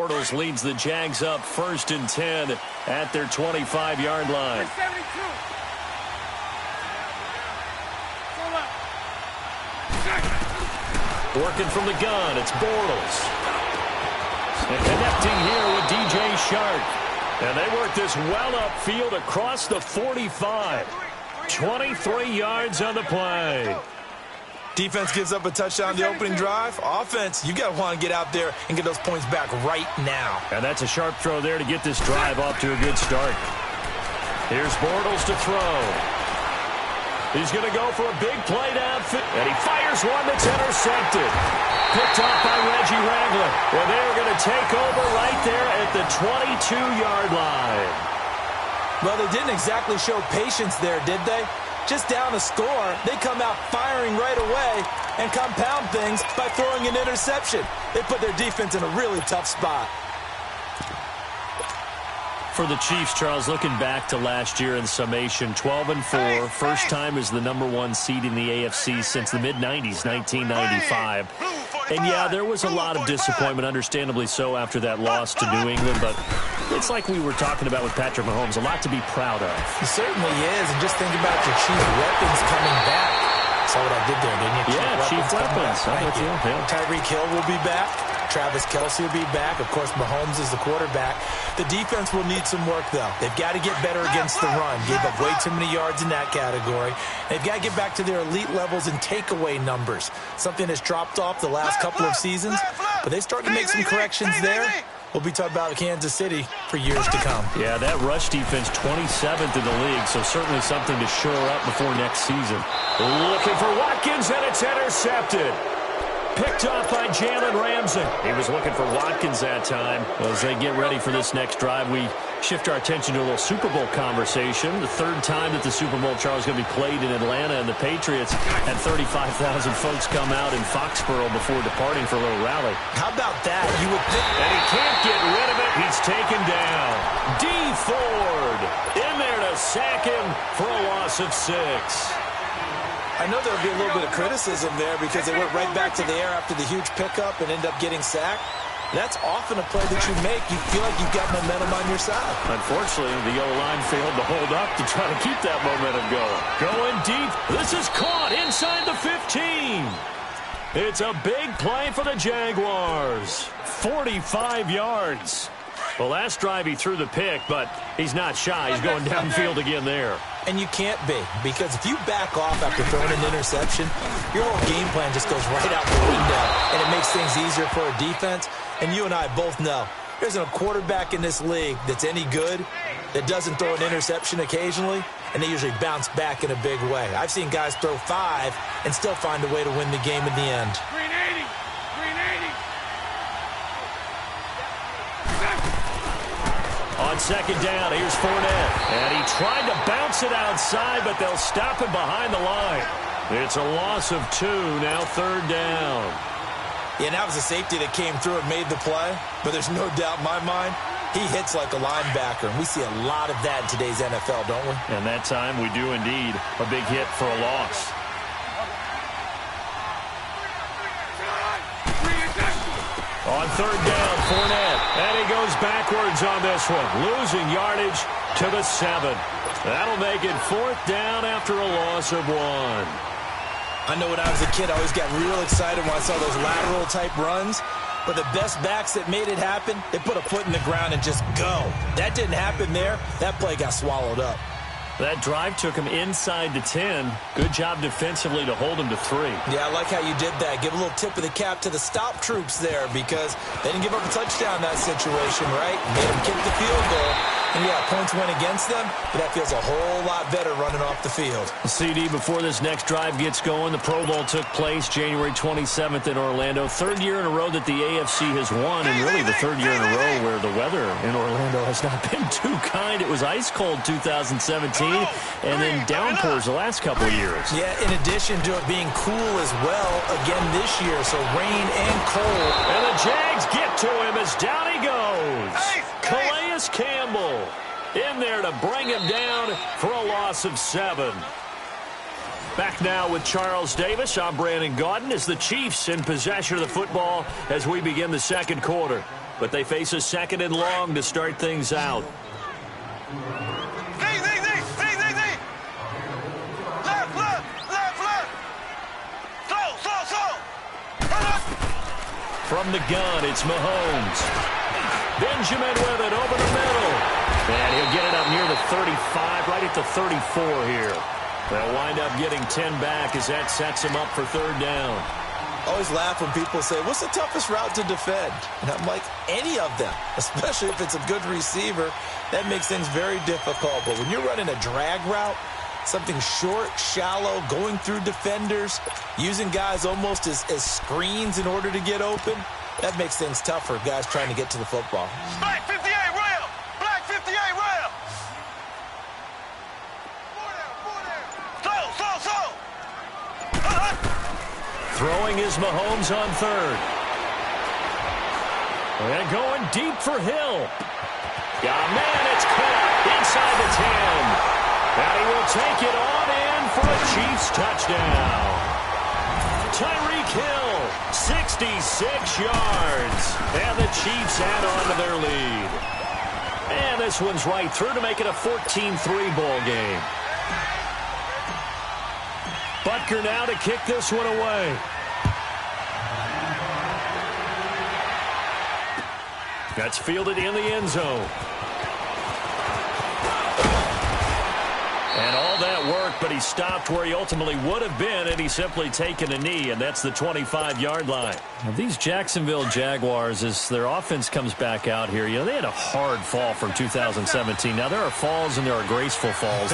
Bortles leads the Jags up 1st and 10 at their 25-yard line. Working from the gun, it's Bortles. And connecting here with DJ Shark. And they work this well upfield across the 45. 23 yards on the play. Defense gives up a touchdown the opening drive. Offense, you got to want to get out there and get those points back right now. And that's a sharp throw there to get this drive off to a good start. Here's Bortles to throw. He's going to go for a big play downfield. And he fires one that's intercepted. Picked off by Reggie Ragland. Well, they're going to take over right there at the 22-yard line. Well, they didn't exactly show patience there, did they? Just down a score, they come out firing right away and compound things by throwing an interception. They put their defense in a really tough spot. For the Chiefs, Charles, looking back to last year in summation, 12-4, first time as the #1 seed in the AFC since the mid-90s, 1995. And, yeah, there was a lot of disappointment, understandably so, after that loss to New England. But it's like we were talking about with Patrick Mahomes, a lot to be proud of. He certainly is. And just think about your chief weapons coming back. Saw what I did there, didn't you? Yeah, chief weapons. Thank you. Yeah. Tyreek Hill will be back. Travis Kelce will be back. Of course, Mahomes is the quarterback. The defense will need some work, though. They've got to get better against the run. Gave up way too many yards in that category. They've got to get back to their elite levels in takeaway numbers, something that's dropped off the last couple of seasons. But they start to make some corrections there. We'll be talking about Kansas City for years to come. Yeah, that rush defense, 27th in the league, so certainly something to shore up before next season. Looking for Watkins, and it's intercepted. Picked off by Jalen Ramsey. He was looking for Watkins that time. Well, as they get ready for this next drive, we shift our attention to a little Super Bowl conversation. The third time that the Super Bowl, Charles, is going to be played in Atlanta, and the Patriots had 35,000 folks come out in Foxborough before departing for a little rally. How about that? You would think. And he can't get rid of it. He's taken down. D. Ford in there to sack him for a loss of 6. I know there'll be a little bit of criticism there because they went right back to the air after the huge pickup and end up getting sacked. That's often a play that you make. You feel like you've got momentum on your side. Unfortunately, the O-line failed to hold up to try to keep that momentum going. Going deep. This is caught inside the 15. It's a big play for the Jaguars. 45 yards. Well, last drive he threw the pick, but he's not shy. He's going downfield again there. And you can't be, because if you back off after throwing an interception, your whole game plan just goes right out the window, and it makes things easier for a defense. And you and I both know there isn't a quarterback in this league that's any good that doesn't throw an interception occasionally, and they usually bounce back in a big way. I've seen guys throw 5 and still find a way to win the game in the end. On second down, here's Fournette. And he tried to bounce it outside, but they'll stop him behind the line. It's a loss of 2, now third down. Yeah, and that was a safety that came through and made the play. But there's no doubt in my mind, he hits like a linebacker. And we see a lot of that in today's NFL, don't we? And that time we do indeed. A big hit for a loss. On third down, Fournette. And he goes backwards on this one. Losing yardage to the 7. That'll make it 4th down after a loss of 1. I know when I was a kid, I always got real excited when I saw those lateral-type runs. But the best backs that made it happen, they put a foot in the ground and just go. That didn't happen there. That play got swallowed up. That drive took him inside the 10. Good job defensively to hold him to 3. Yeah, I like how you did that. Give a little tip of the cap to the stop troops there because they didn't give up a touchdown in that situation, right? Made them kick the field goal. And, yeah, points went against them, but that feels a whole lot better running off the field. CD, before this next drive gets going, the Pro Bowl took place January 27th in Orlando. 3rd year in a row that the AFC has won, and really the 3rd year in a row where the weather in Orlando has not been too kind. It was ice cold 2017, and then downpours the last couple of years. Yeah, in addition to it being cool as well again this year, so rain and cold. And the Jags get to him as down he goes. Calais Campbell in there to bring him down for a loss of 7. Back now with Charles Davis. I'm Brandon Gaudin as the Chiefs in possession of the football as we begin the second quarter. but they face a 2nd and long to start things out. From the gun, it's Mahomes. Benjamin with it over the middle. And he'll get it up near the 35, right at the 34 here. They'll wind up getting 10 back as that sets him up for 3rd down. Always laugh when people say, what's the toughest route to defend? And I'm like, any of them, especially if it's a good receiver. That makes things very difficult. But when you're running a drag route, something short, shallow, going through defenders, using guys almost as screens in order to get open, that makes things tough for guys trying to get to the football. Black 58 rail! Black 58 rail! Slow! Throwing is Mahomes on 3rd. And going deep for Hill. Man, it's caught inside the 10. And he will take it on in for a Chiefs touchdown. Tyreek Hill, 66 yards. And the Chiefs add on to their lead. And this one's right through to make it a 14-3 ball game. Butker now to kick this one away. That's fielded in the end zone. And all that work, but he stopped where he ultimately would have been, and he's simply taken a knee, and that's the 25-yard line. Now, these Jacksonville Jaguars, as their offense comes back out here, they had a hard fall from 2017. Now, there are falls and there are graceful falls.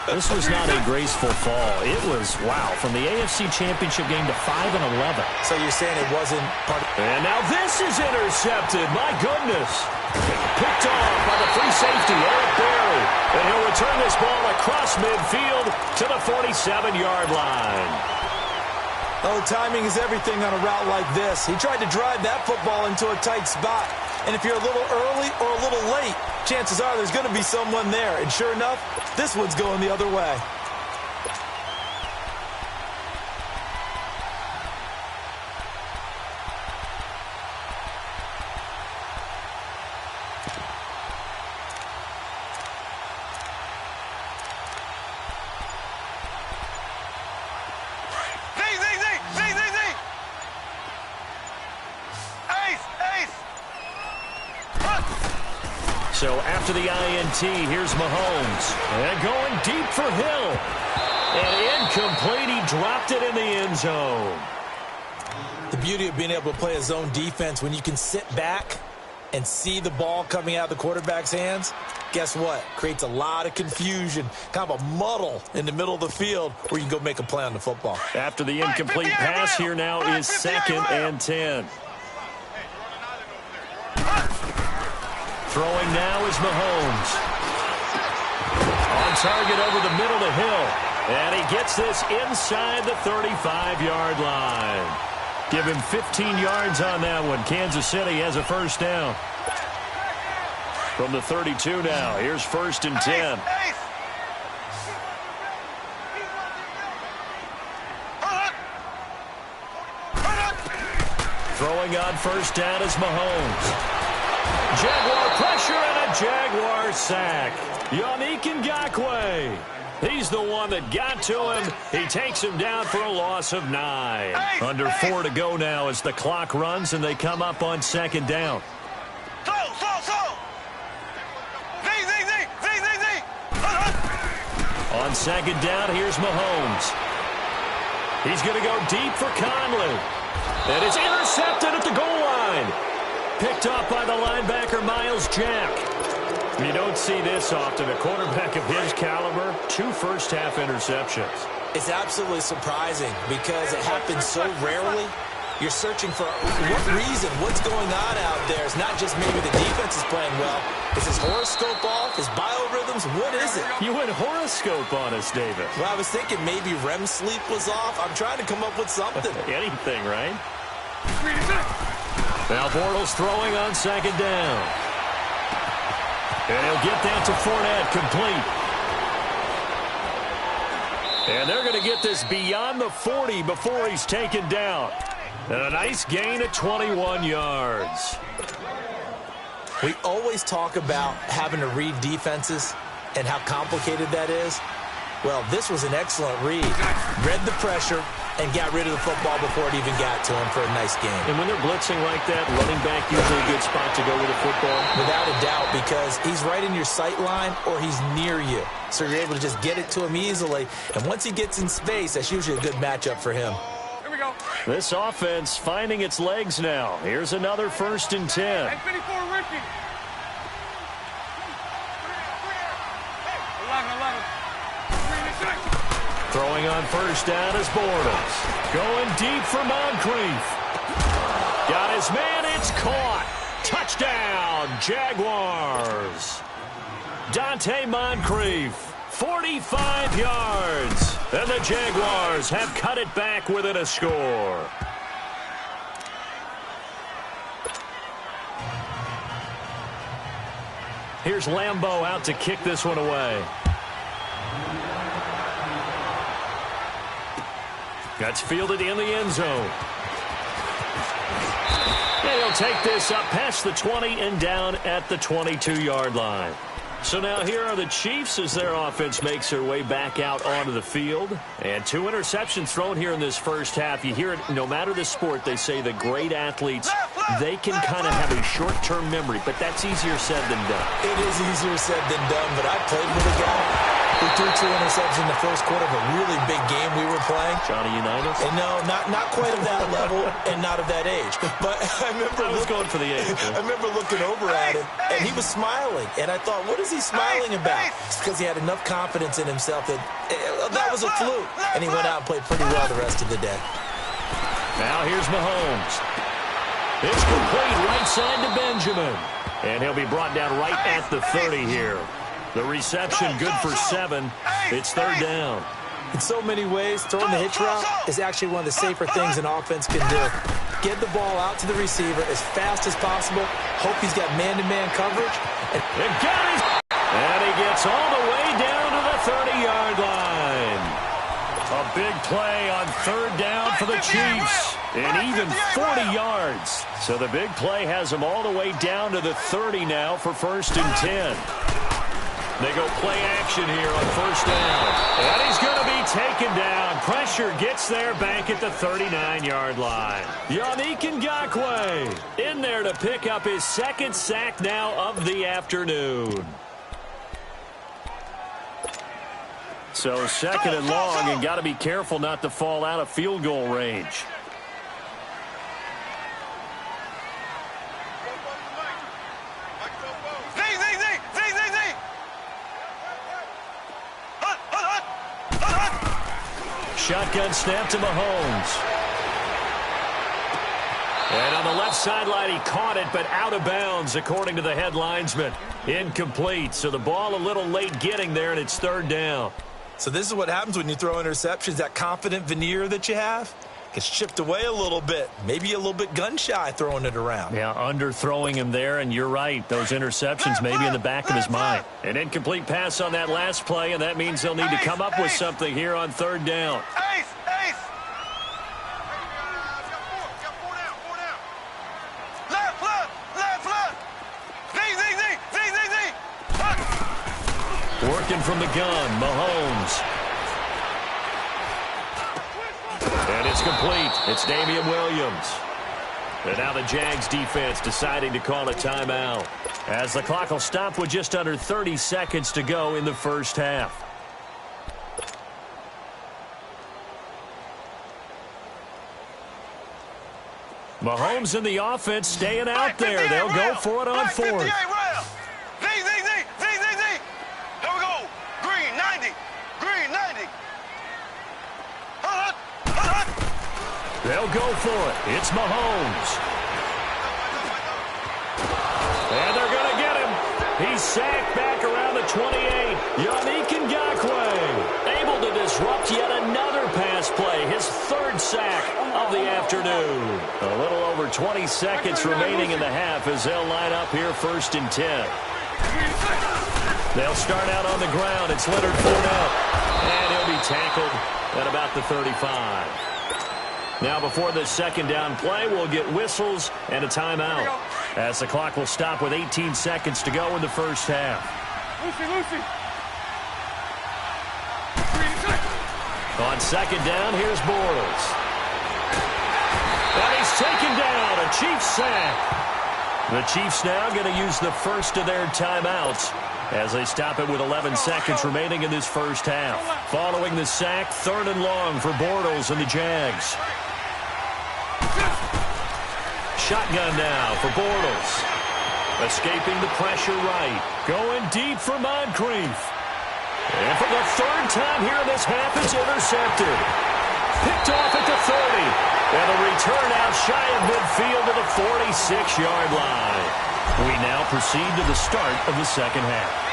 This was not a graceful fall. It was, wow, from the AFC Championship game to 5-11. So you're saying it wasn't part of... And now this is intercepted. My goodness. Picked off by the free safety, Eric Berry. And he'll return this ball across midfield to the 47-yard line. Oh, timing is everything on a route like this. He tried to drive that football into a tight spot. And if you're a little early or a little late, chances are there's going to be someone there. And sure enough, this one's going the other way. So after the INT, here's Mahomes. And going deep for Hill. And incomplete. He dropped it in the end zone. The beauty of being able to play a zone defense, when you can sit back and see the ball coming out of the quarterback's hands, guess what? Creates a lot of confusion, kind of a muddle in the middle of the field where you can go make a play on the football. After the incomplete pass, here now is 2nd and 10. Throwing now is Mahomes. On target over the middle to Hill. And he gets this inside the 35-yard line. Give him 15 yards on that one. Kansas City has a 1st down. From the 32 now, here's 1st and 10. Throwing on 1st down is Mahomes. Jaguar pressure and a Jaguar sack. Yannick Ngakoue. He's the one that got to him. He takes him down for a loss of 9. Under 4 to go now as the clock runs and they come up on 2nd down. On 2nd down, here's Mahomes. He's going to go deep for Conley. And it's intercepted at the goal line. Picked off by the linebacker, Miles Jack. You don't see this often. A quarterback of his caliber, 2 first-half interceptions. It's absolutely surprising because it happens so rarely. You're searching for what reason, what's going on out there. It's not just maybe the defense is playing well. Is his horoscope off? His biorhythms? What is it? You went horoscope on us, David. Well, I was thinking maybe REM sleep was off. I'm trying to come up with something. Anything, right? Now Bortles throwing on 2nd down. And he'll get that to Fournette, complete. And they're going to get this beyond the 40 before he's taken down. And a nice gain of 21 yards. We always talk about having to read defenses and how complicated that is. Well, this was an excellent read. Read the pressure and got rid of the football before it even got to him for a nice game. And when they're blitzing like that, running back usually a good spot to go with the football? Without a doubt, because he's right in your sight line or he's near you. So you're able to just get it to him easily. And once he gets in space, that's usually a good matchup for him. Here we go. This offense finding its legs now. Here's another 1st and 10. Hey, 54, Ricky. 11. Throwing on 1st down is Bortles. Going deep for Moncrief. Got his man, it's caught. Touchdown, Jaguars. Dante Moncrief, 45 yards. And the Jaguars have cut it back within a score. Here's Lambeau out to kick this one away. That's fielded in the end zone. And he'll take this up past the 20 and down at the 22-yard line. So now here are the Chiefs as their offense makes their way back out onto the field. And 2 interceptions thrown here in this first half. You hear it, no matter the sport, they say the great athletes, they can kind of have a short-term memory, but that's easier said than done. It is easier said than done, but I played with a guy who threw 2 interceptions in the first quarter of a really big game we were playing. Johnny Unitas? And no, not quite of that level and not of that age. But I was going for the age. I remember looking over at him, and he was smiling. And I thought, what is he smiling about? It's because he had enough confidence in himself that that was a fluke. And he went out and played pretty well the rest of the day. Now here's Mahomes. It's complete right side to Benjamin. And he'll be brought down right at the 30 here. The reception good for 7. It's 3rd down. In so many ways, throwing the hitch route is actually one of the safer things an offense can do. Get the ball out to the receiver as fast as possible. Hope he's got man-to-man coverage. And he gets all the way down to the 30-yard line. A big play on 3rd down for the Chiefs. And even 40 yards. So the big play has him all the way down to the 30 now for 1st and 10. They go play action here on 1st down. And he's going to be taken down. Pressure gets there back at the 39-yard line. Yannick Ngakoue in there to pick up his 2nd sack now of the afternoon. So 2nd and long, and got to be careful not to fall out of field goal range. Shotgun snap to Mahomes. And on the left sideline, he caught it, but out of bounds, according to the head linesman. Incomplete, so the ball a little late getting there, and it's 3rd down. So this is what happens when you throw interceptions. That confident veneer that you have gets chipped away a little bit. Maybe a little bit gun-shy throwing it around. Yeah, underthrowing him there, and you're right. Those interceptions may be in the back of his mind. An incomplete pass on that last play, and that means they'll need to come up with something here on 3rd down. Working from the gun, Mahomes. And it's complete. It's Damian Williams. And now the Jags defense deciding to call a timeout, as the clock will stop with just under 30 seconds to go in the first half. Mahomes and the offense staying out there. They'll go for it on 4th. They'll go for it. It's Mahomes. And they're going to get him. He's sacked back around the 28. Yannick Ngakoue able to disrupt yet another pass play. His 3rd sack of the afternoon. A little over 20 seconds remaining in the half as they'll line up here 1st and 10. They'll start out on the ground. It's Leonard Fournette. And he'll be tackled at about the 35. Now, before this 2nd down play, we'll get whistles and a timeout. as the clock will stop with 18 seconds to go in the first half. Lucy. On second down, here's Bortles. And he's taken down, a Chiefs sack. The Chiefs now going to use the first of their timeouts as they stop it with 11 seconds remaining in this first half. Following the sack, 3rd and long for Bortles and the Jags. Shotgun now for Bortles. Escaping the pressure right. Going deep for Moncrief. And for the 3rd time here in this half, it's intercepted. Picked off at the 30. And a return out shy of midfield to the 46-yard line. We now proceed to the start of the second half.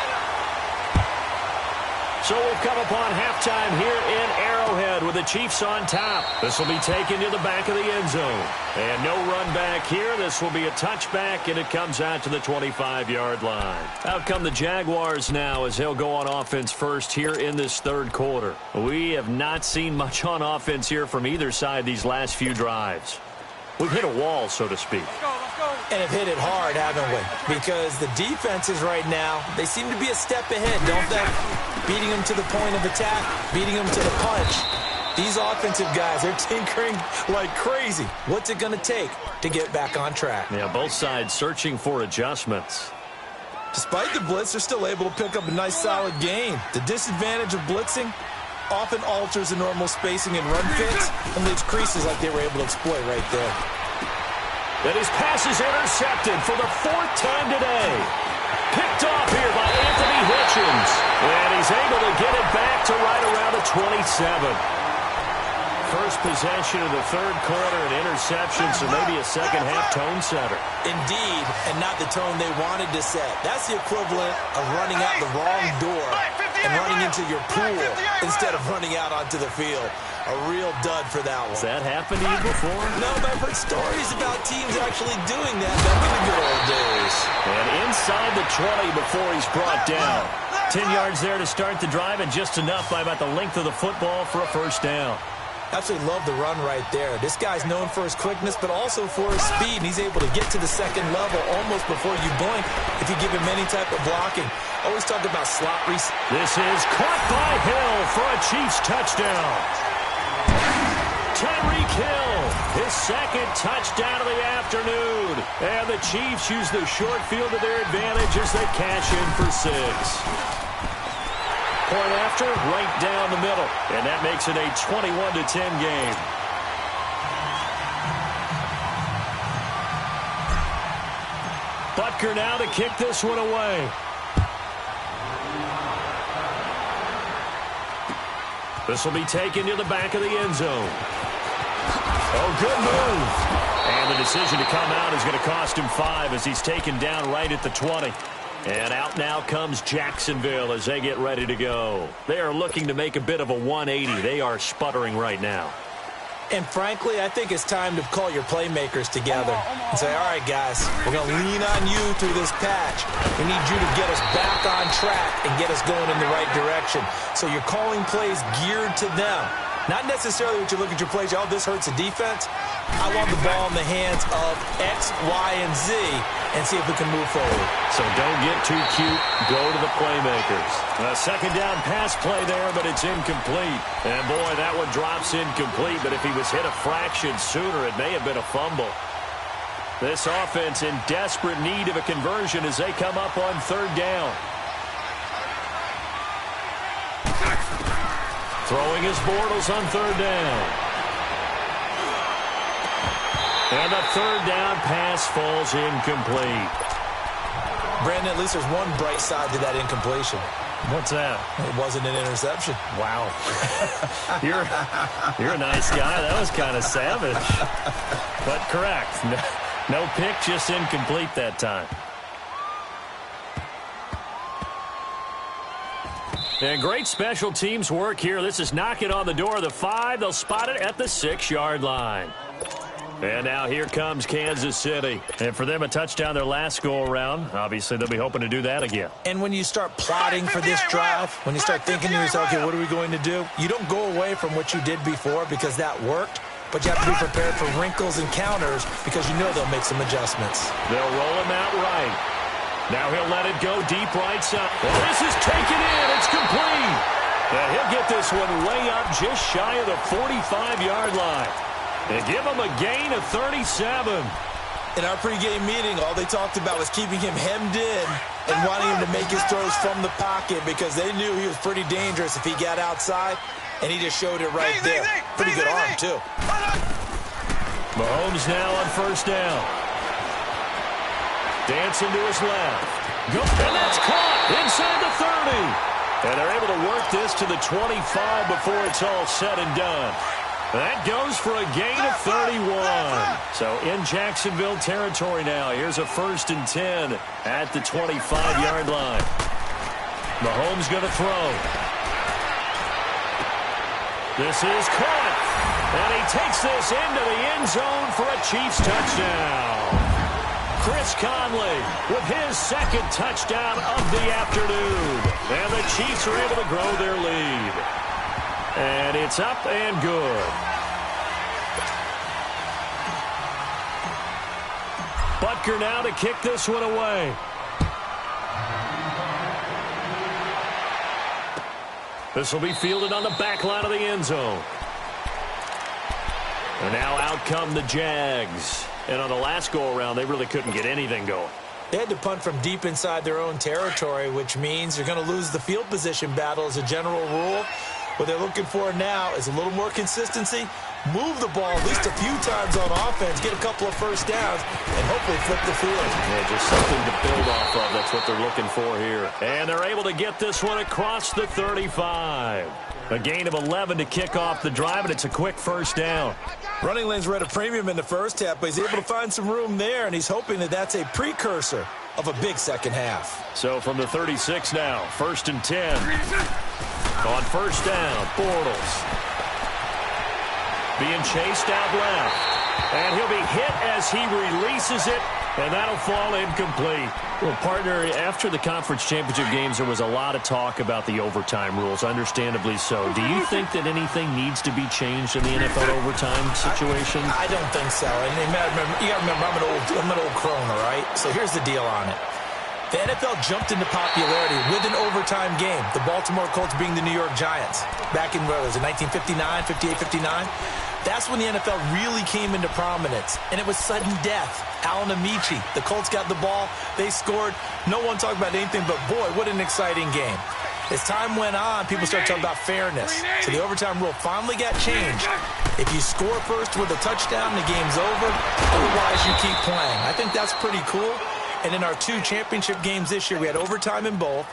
So we've come upon halftime here in Arrowhead with the Chiefs on top. This will be taken to the back of the end zone. And no run back here. This will be a touchback, and it comes out to the 25-yard line. Out come the Jaguars now as they'll go on offense first here in this 3rd quarter. We have not seen much on offense here from either side these last few drives. We've hit a wall, so to speak. And have hit it hard, haven't we? Because the defenses right now, they seem to be a step ahead, don't they? Beating them to the point of attack, beating them to the punch. These offensive guys, they're tinkering like crazy. What's it going to take to get back on track? Yeah, both sides searching for adjustments. Despite the blitz, they're still able to pick up a nice, solid gain. The disadvantage of blitzing often alters the normal spacing and run fits and leaves creases like they were able to exploit right there. And his pass is intercepted for the 4th time today. Picked off here by Anthony Hitchens. And he's able to get it back to right around the 27. First possession of the 3rd quarter, an interception, so maybe a second-half tone setter. Indeed, and not the tone they wanted to set. That's the equivalent of running out the wrong door and running into your pool instead of running out onto the field. A real dud for that one. Has that happened to you before? No, but I've heard stories about teams actually doing that back in the good old days. And inside the 20 before he's brought down. 10 yards there to start the drive, and just enough by about the length of the football for a first down. Absolutely love the run right there. This guy's known for his quickness, but also for his speed, and he's able to get to the second level almost before you blink if you give him any type of blocking. Always talk about slot reset. This is caught by Hill for a Chiefs touchdown. Tyreek Hill, his 2nd touchdown of the afternoon. And the Chiefs use the short field to their advantage as they cash in for 6. Point after, right down the middle. And that makes it a 21-10 game. Butker now to kick this one away. This will be taken to the back of the end zone. Oh, good move. And the decision to come out is going to cost him 5 as he's taken down right at the 20. And out now comes Jacksonville as they get ready to go. They are looking to make a bit of a 180. They are sputtering right now. And frankly, I think it's time to call your playmakers together and say, all right, guys, we're going to lean on you through this patch. We need you to get us back on track and get us going in the right direction. So you're calling plays geared to them. Not necessarily what you look at your plays, oh, this hurts the defense. I want the ball in the hands of X, Y, and Z and see if we can move forward. So don't get too cute. Go to the playmakers. A 2nd down pass play there, but it's incomplete. And, boy, that one drops incomplete. But if he was hit a fraction sooner, it may have been a fumble. This offense in desperate need of a conversion as they come up on 3rd down. Throwing his Bortles on 3rd down. And the 3rd down pass falls incomplete. Brandon, at least there's one bright side to that incompletion. What's that? It wasn't an interception. Wow. You're a nice guy. That was kind of savage. But correct. No pick, just incomplete that time. And great special teams work here. This is knocking on the door of the 5. They'll spot it at the 6-yard line. And now here comes Kansas City. And for them, a touchdown their last go-around. Obviously, they'll be hoping to do that again. And when you start plotting for this drive, when you start thinking to yourself, okay, what are we going to do? You don't go away from what you did before because that worked. but you have to be prepared for wrinkles and counters because you know they'll make some adjustments. They'll roll him out right. Now he'll let it go deep right side. Well, this is taken in. It's complete. And he'll get this one way up just shy of the 45-yard line. And give him a gain of 37. In our pregame meeting, all they talked about was keeping him hemmed in and wanting him to make his throws from the pocket because they knew he was pretty dangerous if he got outside, and he just showed it right there. Pretty good arm, too. Mahomes now on first down. Dancing to his left. And that's caught inside the 30. And they're able to work this to the 25 before it's all said and done. That goes for a gain of 31. So in Jacksonville territory now. Here's a 1st and 10 at the 25-yard line. Mahomes going to throw. This is caught. And he takes this into the end zone for a Chiefs touchdown. Chris Conley with his 2nd touchdown of the afternoon. And the Chiefs are able to grow their lead. And it's up and good. Butker now to kick this one away. This will be fielded on the back line of the end zone. And now out come the Jags. And on the last go-around, they really couldn't get anything going. They had to punt from deep inside their own territory, which means you're going to lose the field position battle as a general rule. What they're looking for now is a little more consistency, move the ball at least a few times on offense, get a couple of first downs, and hopefully flip the field. Yeah, just something to build off of. That's what they're looking for here. And they're able to get this one across the 35. A gain of 11 to kick off the drive, and it's a quick first down. Running lanes were at a premium in the first half, but he's able to find some room there, and he's hoping that that's a precursor of a big second half. So from the 36 now, 1st and 10. On first down, Bortles. Being chased out left. And he'll be hit as he releases it, and that'll fall incomplete. Well, partner, after the conference championship games, there was a lot of talk about the overtime rules, understandably so. Do you think that anything needs to be changed in the NFL overtime situation? I don't think so. And you got to remember, I'm an old crone, all right? So here's the deal on it. The NFL jumped into popularity with an overtime game. The Baltimore Colts being the New York Giants. Back in, what was it, 1959, 58, 59? That's when the NFL really came into prominence. And it was sudden death. Alan Amici, the Colts got the ball. They scored. No one talked about anything but, boy, what an exciting game. As time went on, people started talking about fairness. So the overtime rule finally got changed. If you score first with a touchdown, the game's over. Otherwise, you keep playing. I think that's pretty cool. And in our 2 championship games this year, we had overtime in both.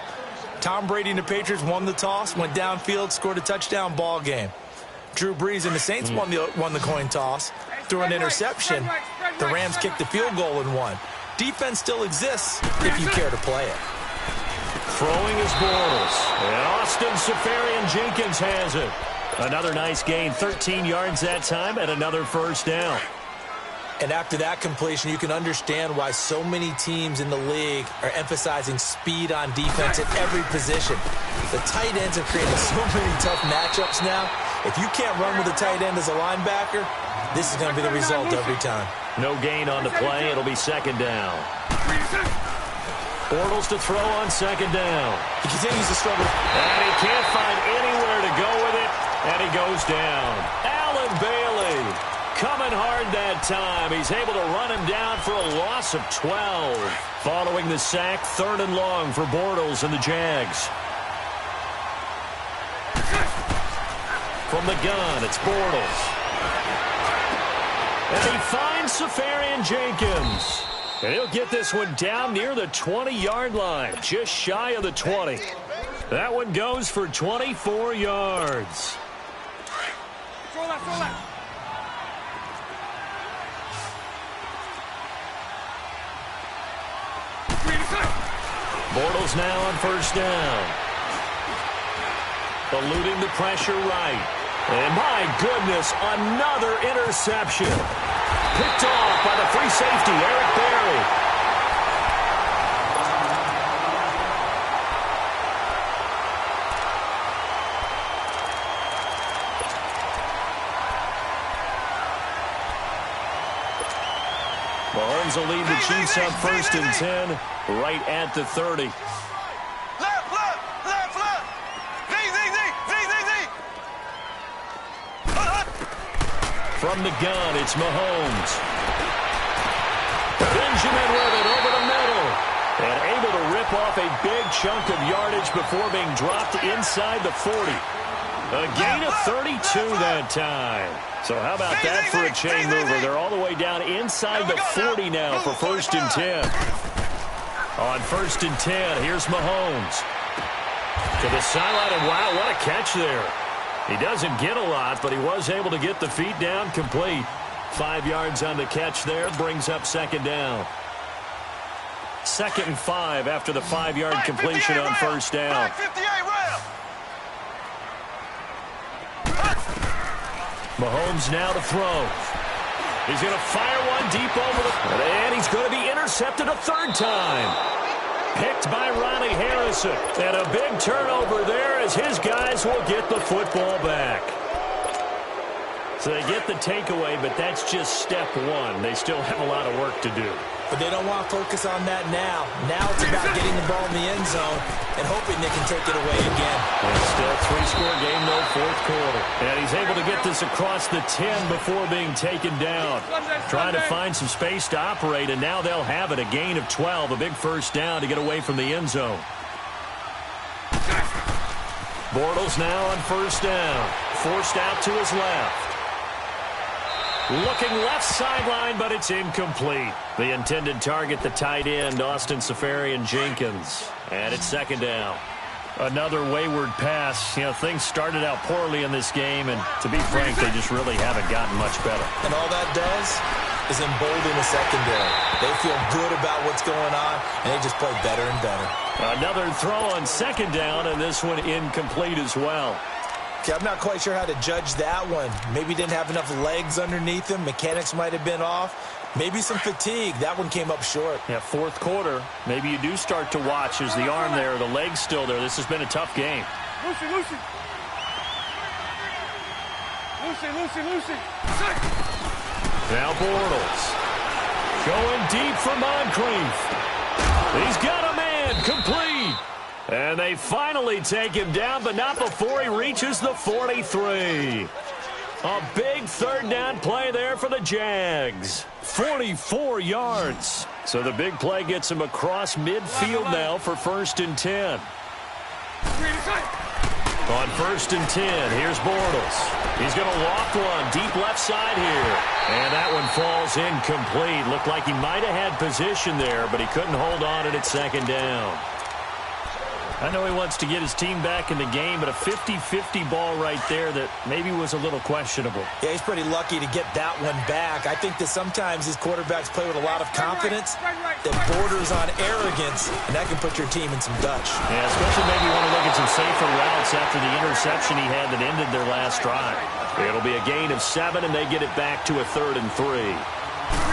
Tom Brady and the Patriots won the toss, went downfield, scored a touchdown, ball game. Drew Brees and the Saints won the coin toss, threw an interception. The Rams kicked the field goal and won. Defense still exists if you care to play it. Throwing is Bortles. And Austin Seferian-Jenkins has it. Another nice gain, 13 yards that time, and another first down. And after that completion, you can understand why so many teams in the league are emphasizing speed on defense at every position. The tight ends have created so many tough matchups now. If you can't run with a tight end as a linebacker, this is going to be the result every time. No gain on the play. It'll be 2nd down. Bortles to throw on 2nd down. He continues to struggle. And he can't find anywhere to go with it. And he goes down. Allen Bailey coming hard that time. He's able to run him down for a loss of 12. Following the sack, 3rd and long for Bortles and the Jags. From the gun, it's Bortles. And he finds Seferian-Jenkins. And he'll get this one down near the 20-yard line, just shy of the 20. That one goes for 24 yards. Bortles now on first down. Eluding the pressure right. And my goodness, another interception. Picked off by the free safety, Eric Berry. Bengals will lead the Chiefs up 1st and 10 right at the 30. Left, left, left, left. Z, Z, Z, Z, Z, Z. From the gun, it's Mahomes. Benjamin with it over the middle. And able to rip off a big chunk of yardage before being dropped inside the 40. A gain of 32 that time. So how about that for a chain mover? They're all the way down inside the 40 now for 1st and 10. On 1st and 10, here's Mahomes. To the sideline, and wow, what a catch there. He doesn't get a lot, but he was able to get the feet down complete. 5 yards on the catch there, brings up 2nd down. 2nd and 5 after the 5-yard completion on 1st down. Mahomes now to throw. He's going to fire one deep over the... And he's going to be intercepted a 3rd time. Picked by Ronnie Harrison. And a big turnover there as his guys will get the football back. So they get the takeaway, but that's just step one. They still have a lot of work to do. But they don't want to focus on that now. Now it's about getting the ball in the end zone and hoping they can take it away again. It's still a 3-score game, though, 4th quarter. And he's able to get this across the 10 before being taken down. Trying to find some space to operate, and now they'll have it. A gain of 12, a big 1st down to get away from the end zone. Bortles now on 1st down. Forced out to his left. Looking left sideline, but it's incomplete. The intended target, the tight end, Austin Seferian-Jenkins. And it's 2nd down. Another wayward pass. You know, things started out poorly in this game, and to be frank, they just really haven't gotten much better. And all that does is embolden the secondary. They feel good about what's going on, and they just play better and better. Another throw on 2nd down, and this one incomplete as well. Okay, I'm not quite sure how to judge that one. Maybe didn't have enough legs underneath him. Mechanics might have been off. Maybe some fatigue. That one came up short. Yeah, 4th quarter. Maybe you do start to watch as the arm there, the leg's still there. This has been a tough game. Lucy, Lucy. Lucy, Lucy, Lucy. Now Bortles. Going deep for Moncrief. He's got a man. Complete. And they finally take him down, but not before he reaches the 43. A big 3rd down play there for the Jags. 44 yards. So the big play gets him across midfield now for 1st and 10. On 1st and 10, here's Bortles. He's going to loft one deep left side here. And that one falls incomplete. Looked like he might have had position there, but he couldn't hold on at 2nd down. I know he wants to get his team back in the game, but a 50-50 ball right there that maybe was a little questionable. Yeah, he's pretty lucky to get that one back. I think that sometimes these quarterbacks play with a lot of confidence that borders on arrogance, and that can put your team in some dutch. Yeah, especially maybe you want to look at some safer routes after the interception he had that ended their last drive. It'll be a gain of 7, and they get it back to a 3rd and 3.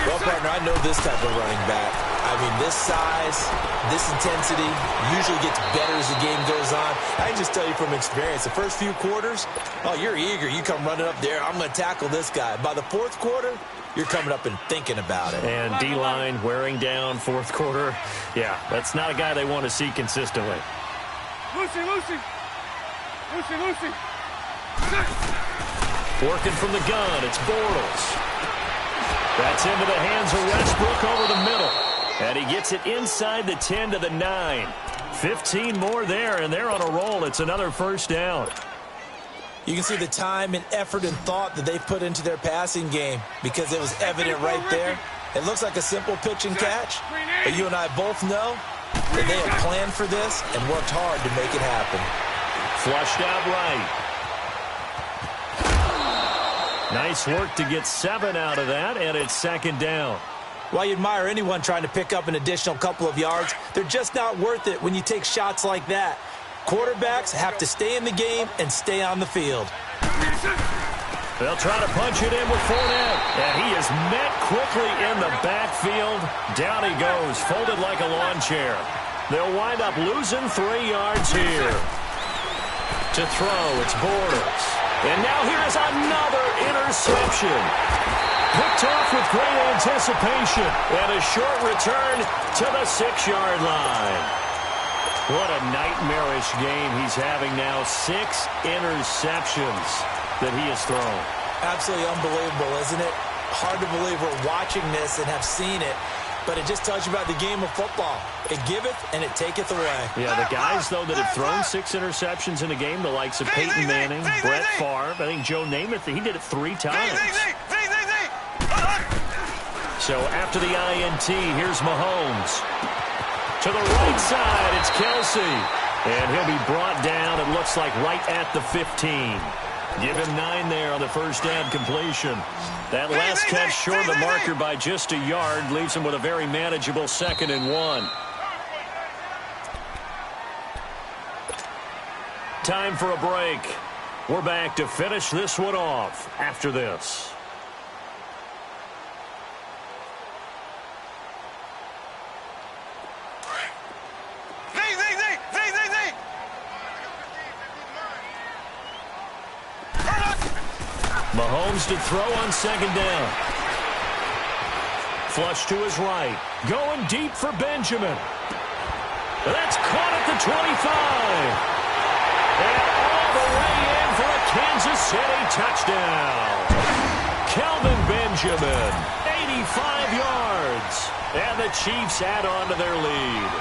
Well, partner, I know this type of running back. I mean, this size, this intensity usually gets better as the game goes on. I can just tell you from experience, the first few quarters, oh, you're eager. You come running up there, I'm going to tackle this guy. By the 4th quarter, you're coming up and thinking about it. And D-line wearing down 4th quarter. Yeah, that's not a guy they want to see consistently. Lucy, Lucy. Lucy, Lucy. Working from the gun, it's Bortles. That's into the hands of Westbrook over the middle. And he gets it inside the 10 to the 9. 15 more there, and they're on a roll. It's another 1st down. You can see the time and effort and thought that they put into their passing game because it was evident right there. It looks like a simple pitch and catch, but you and I both know that they had planned for this and worked hard to make it happen. Flushed out right. Nice work to get 7 out of that, and it's 2nd down. While you admire anyone trying to pick up an additional couple of yards, they're just not worth it when you take shots like that. Quarterbacks have to stay in the game and stay on the field. They'll try to punch it in with Fournette, and he is met quickly in the backfield. Down he goes, folded like a lawn chair. They'll wind up losing 3 yards here. To throw, it's Bortles. And now here's another interception. Picked off with great anticipation. And a short return to the 6-yard line. What a nightmarish game he's having now. 6 interceptions that he has thrown. Absolutely unbelievable, isn't it? Hard to believe we're watching this and have seen it. But it just tells you about the game of football. It giveth and it taketh away. Yeah, the guys, though, that have thrown 6 interceptions in a game, the likes of Peyton Manning, Brett Favre, I think Joe Namath, he did it 3 times. So after the INT, here's Mahomes. To the right side, it's Kelsey. And he'll be brought down, it looks like, right at the 15. Give him 9 there on the first down completion. That last catch short of the marker by just a yard leaves him with a very manageable 2nd and 1. Time for a break. We're back to finish this one off after this. Mahomes to throw on 2nd down. Flush to his right. Going deep for Benjamin. That's caught at the 25. And all the way in for a Kansas City touchdown. Kelvin Benjamin, 85 yards. And the Chiefs add on to their lead.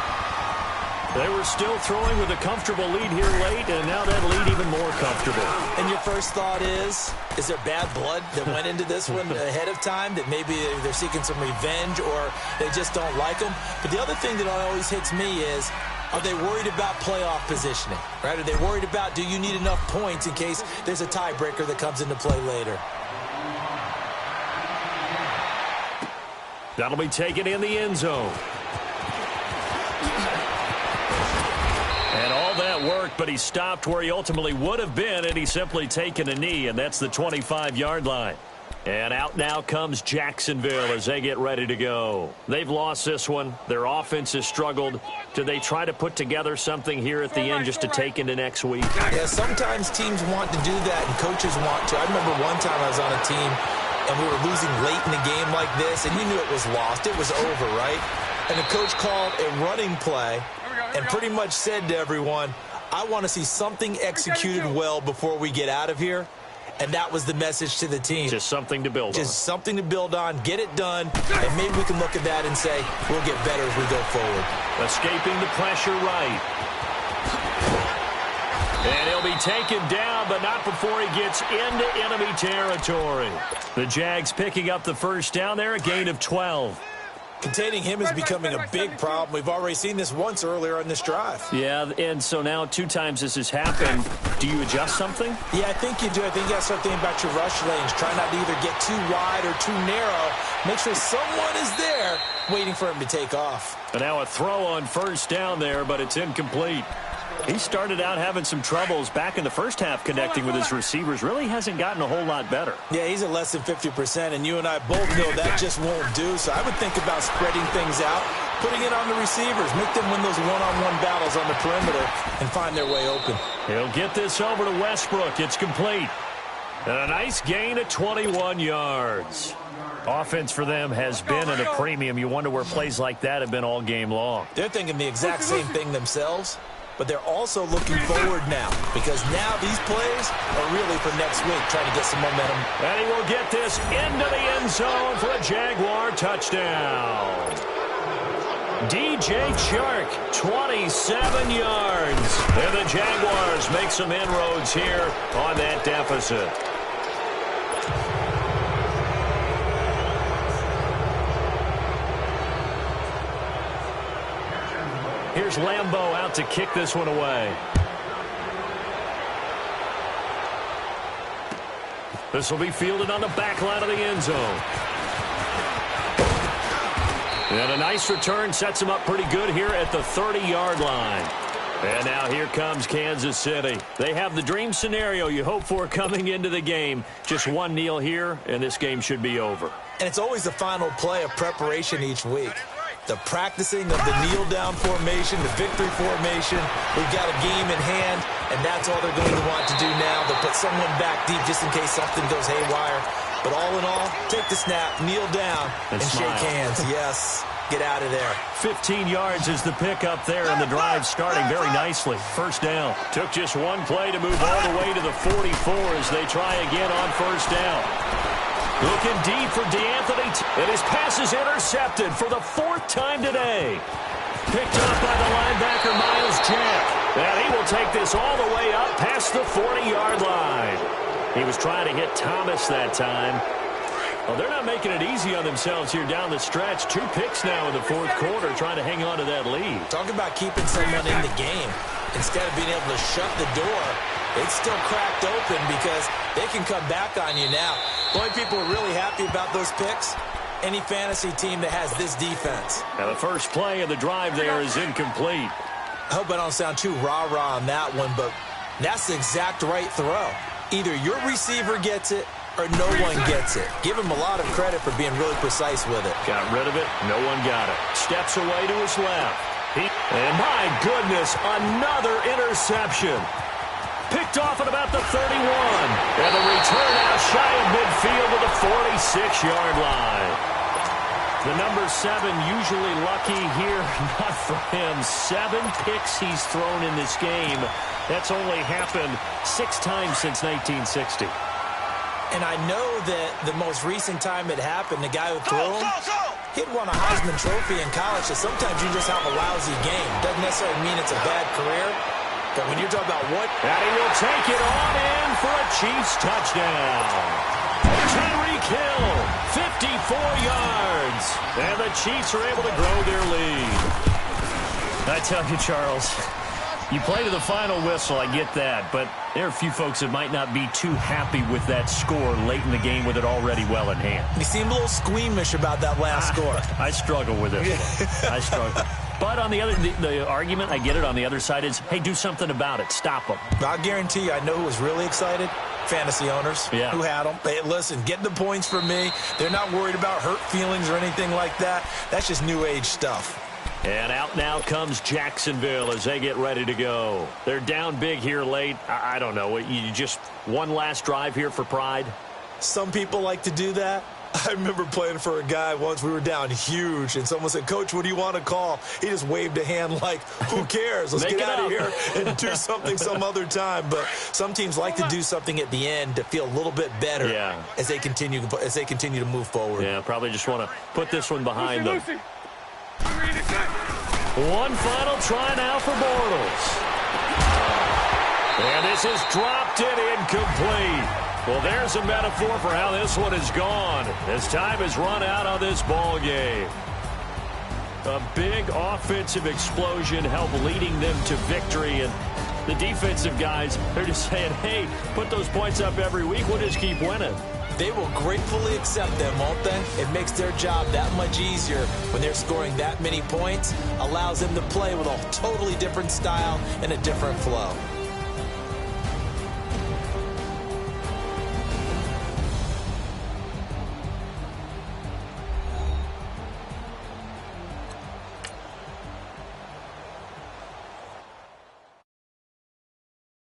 They were still throwing with a comfortable lead here late, and now that lead even more comfortable. And your first thought is there bad blood that went into this one ahead of time, that maybe they're seeking some revenge or they just don't like them? But the other thing that always hits me is, are they worried about playoff positioning? Right? Are they worried about, do you need enough points in case there's a tiebreaker that comes into play later? That'll be taken in the end zone. And all that worked, but he stopped where he ultimately would have been had he simply taken a knee, and that's the 25-yard line. And out now comes Jacksonville as they get ready to go. They've lost this one. Their offense has struggled. Do they try to put together something here at the end just to take into next week? Yeah, sometimes teams want to do that and coaches want to. I remember one time I was on a team and we were losing late in the game like this, and you knew it was lost. It was over, right? And the coach called a running play and pretty much said to everyone, I want to see something executed well before we get out of here. And that was the message to the team. Just something to build on. Just something to build on, get it done, and maybe we can look at that and say, we'll get better as we go forward. Escaping the pressure right. And he'll be taken down, but not before he gets into enemy territory. The Jags picking up the first down there, a gain of 12. Containing him is becoming a big problem. We've already seen this once earlier on this drive. Yeah, and so now 2 times this has happened. Do you adjust something? Yeah, I think you do. I think you got to start thinking about your rush lanes. Try not to either get too wide or too narrow. Make sure someone is there waiting for him to take off. And now a throw on first down there, but it's incomplete. He started out having some troubles back in the first half connecting with his receivers. Really hasn't gotten a whole lot better. Yeah, he's at less than 50%, and you and I both know that just won't do. So I would think about spreading things out, putting it on the receivers, make them win those one-on-one battles on the perimeter and find their way open. He'll get this over to Westbrook. It's complete. And a nice gain of 21 yards. Offense for them has been at a premium. You wonder where plays like that have been all game long. They're thinking the exact same thing themselves. But they're also looking forward now, because now these plays are really for next week, trying to get some momentum. And he will get this into the end zone for a Jaguar touchdown. DJ Chark, 27 yards. And the Jaguars make some inroads here on that deficit. Here's Lambeau out to kick this one away. This will be fielded on the back line of the end zone. And a nice return sets him up pretty good here at the 30-yard line. And now here comes Kansas City. They have the dream scenario you hope for coming into the game. Just one kneel here, and this game should be over. And it's always the final play of preparation each week. The practicing of the kneel-down formation, the victory formation. We've got a game in hand, and that's all they're going to want to do now. They'll put someone back deep just in case something goes haywire. But all in all, take the snap, kneel down, and shake hands. Yes, get out of there. 15 yards is the pickup there, and the drive starting very nicely. First down. Took just one play to move all the way to the 44 as they try again on first down. Looking deep for DeAnthony, and his pass is intercepted for the 4th time today. Picked up by the linebacker, Miles Jack. And he will take this all the way up past the 40-yard line. He was trying to hit Thomas that time. Well, they're not making it easy on themselves here down the stretch. 2 picks now in the 4th quarter, trying to hang on to that lead. Talk about keeping someone in the game. Instead of being able to shut the door, it's still cracked open because they can come back on you now. The only people who are really happy about those picks, any fantasy team that has this defense. Now the first play of the drive there is incomplete. I hope I don't sound too rah-rah on that one, but that's the exact right throw. Either your receiver gets it or no one gets it. Give him a lot of credit for being really precise with it. Got rid of it. No one got it. Steps away to his left. And my goodness, another interception. Picked off at about the 31. And the return out shy of midfield to the 46-yard line. The number 7 usually lucky here. Not for him. 7 picks he's thrown in this game. That's only happened 6 times since 1960. And I know that the most recent time it happened, the guy who threw him, he'd won a Heisman Trophy in college, so sometimes you just have a lousy game. Doesn't necessarily mean it's a bad career, but when you're talking about what... And he will take it on in for a Chiefs touchdown. Tyreek Hill, 54 yards. And the Chiefs are able to grow their lead. I tell you, Charles, you play to the final whistle, I get that, but there are a few folks that might not be too happy with that score late in the game with it already well in hand. You seem a little squeamish about that last score. I struggle with it. I struggle. But on the argument, I get it, on the other side is, hey, do something about it. Stop them. I'll guarantee you, I know who was really excited. Fantasy owners who had them. Hey, listen, get the points for me. They're not worried about hurt feelings or anything like that. That's just new age stuff. And out now comes Jacksonville as they get ready to go. They're down big here late. I don't know. You just one last drive here for pride? Some people like to do that. I remember playing for a guy once. We were down huge, and someone said, Coach, what do you want to call? He just waved a hand like, who cares? Let's get out of here and do something some other time. But some teams like to do something at the end to feel a little bit better as they continue to move forward. Yeah, probably just want to put this one behind them. One final try now for Bortles. And this is dropped and incomplete. Well, there's a metaphor for how this one is gone as time has run out on this ball game. A big offensive explosion helped leading them to victory, and the defensive guys, they're just saying, hey, put those points up every week, we'll just keep winning. They will gratefully accept them, won't they? It makes their job that much easier when they're scoring that many points, allows them to play with a totally different style and a different flow.